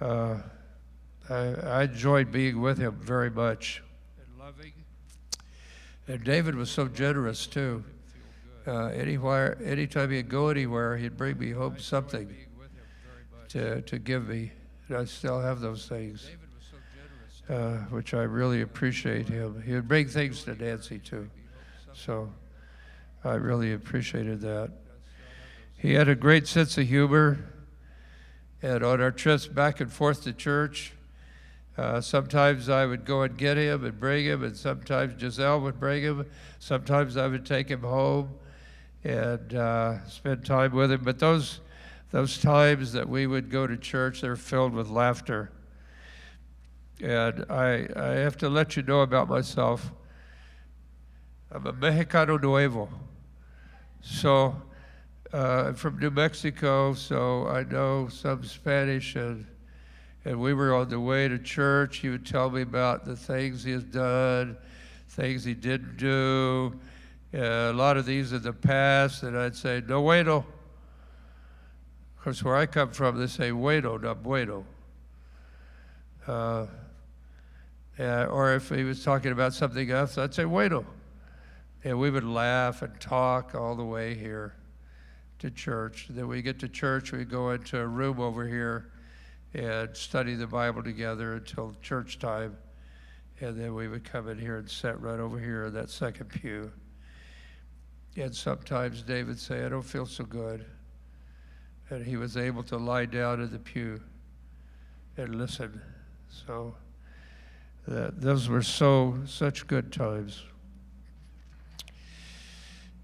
I enjoyed being with him very much and loving. And David was so generous too. Anytime he'd go anywhere, he'd bring me home something to give me. And I still have those things, which I really appreciate him. He would bring things to Nancy too. So I really appreciated that. He had a great sense of humor. And on our trips back and forth to church, sometimes I would go and get him and bring him, and sometimes Giselle would bring him. Sometimes I would take him home and spend time with him. But those times that we would go to church, they're filled with laughter. And I have to let you know about myself. I'm a Mexicano Nuevo. So I'm from New Mexico, so I know some Spanish, and we were on the way to church. He would tell me about the things he has done, things he didn't do. A lot of these in the past, and I'd say, no bueno. Of course, where I come from, they say bueno, not bueno. Or if he was talking about something else, I'd say bueno. And we would laugh and talk all the way here to church. Then we get to church, we go into a room over here and study the Bible together until church time. And then we would come in here and sit right over here in that second pew. And sometimes David would say, I don't feel so good. And he was able to lie down in the pew and listen. So those were such good times.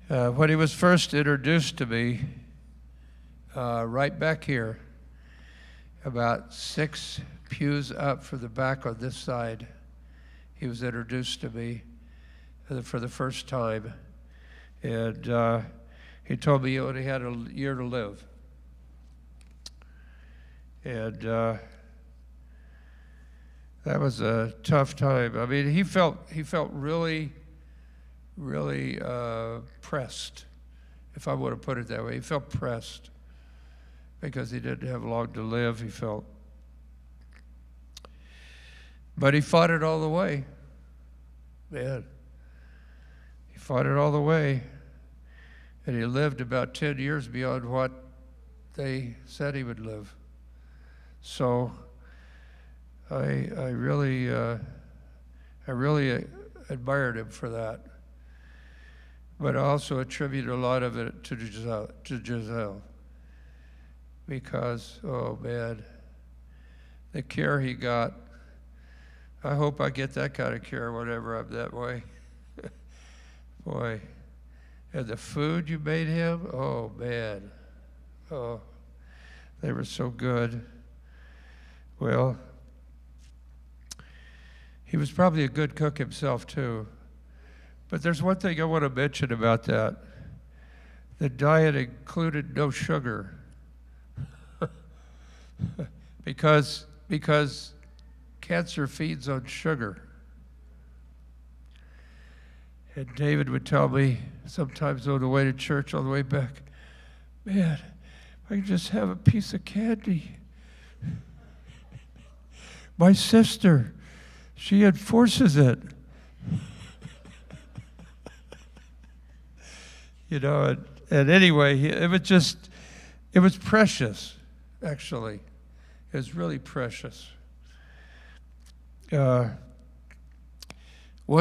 When he was first introduced to me, right back here, about 6 pews up from the back on this side, he was introduced to me for the first time. And he told me he only had a year to live. And that was a tough time. I mean, he felt really pressed, if I want to put it that way. He felt pressed because he didn't have long to live, he felt. But he fought it all the way. Man, he fought it all the way. And he lived about 10 years beyond what they said he would live. So I really admired him for that. But I also attribute a lot of it to Giselle. Because, oh man, the care he got, I hope I get that kind of care whenever I'm that way. Boy, and the food you made him, oh man, oh, they were so good. Well, he was probably a good cook himself too. But there's one thing I want to mention about that. The diet included no sugar. because cancer feeds on sugar. And David would tell me sometimes on the way to church, on the way back, man, if I could just have a piece of candy. My sister, she enforces it. You know, and anyway, it was precious, actually. It was really precious. One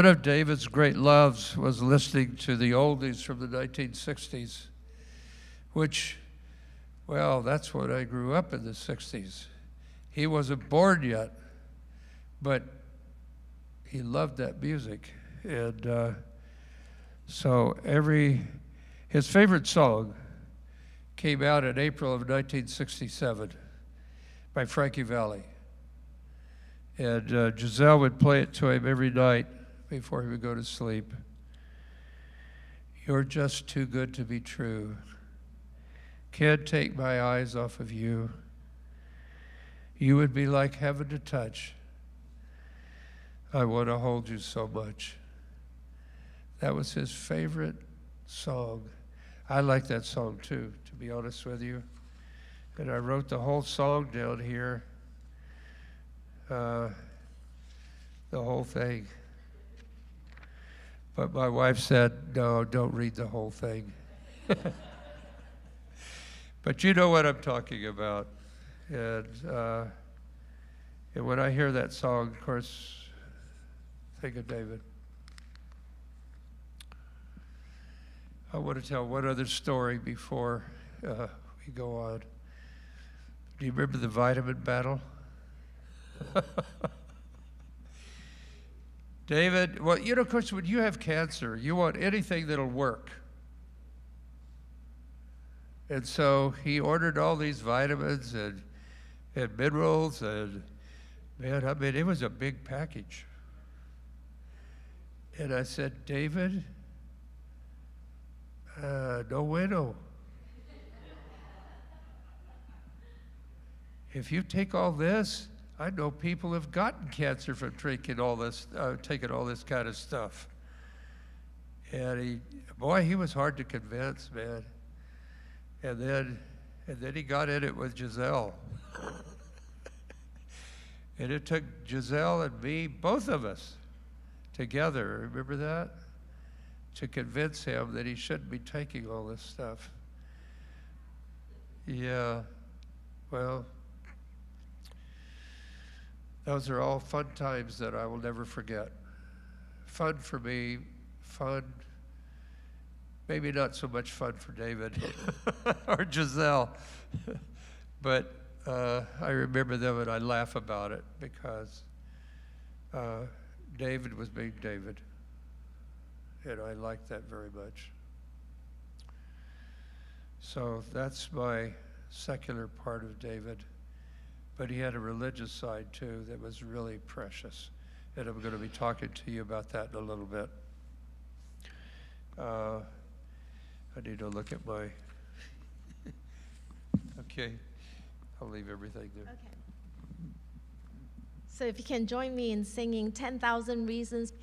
of David's great loves was listening to the oldies from the 1960s, which, well, that's when I grew up in the 60s. He wasn't born yet, but he loved that music. And so his favorite song came out in April of 1967 by Frankie Valli. And Giselle would play it to him every night before he would go to sleep. You're just too good to be true. Can't take my eyes off of you. You would be like heaven to touch. I want to hold you so much. That was his favorite song. I like that song too, to be honest with you. And I wrote the whole song down here. the whole thing. But my wife said, no, don't read the whole thing. But you know what I'm talking about. And when I hear that song, of course, think of David. I want to tell one other story before we go on. Do you remember the vitamin battle? David, well, you know, of course, when you have cancer, you want anything that'll work. And so he ordered all these vitamins and minerals, and man, I mean, it was a big package. And I said, David, no bueno. If you take all this, I know people have gotten cancer from drinking all this, taking all this kind of stuff. And he was hard to convince, man. And then he got in it with Giselle. And it took Giselle and me, both of us, together, remember that? To convince him that he shouldn't be taking all this stuff. Yeah, well, those are all fun times that I will never forget. Fun for me, fun, maybe not so much fun for David or Giselle, but I remember them and I laugh about it because David was being David, and I liked that very much. So that's my secular part of David. But he had a religious side too that was really precious. And I'm going to be talking to you about that in a little bit. I need to look at my, okay, I'll leave everything there. Okay. So if you can join me in singing 10,000 Reasons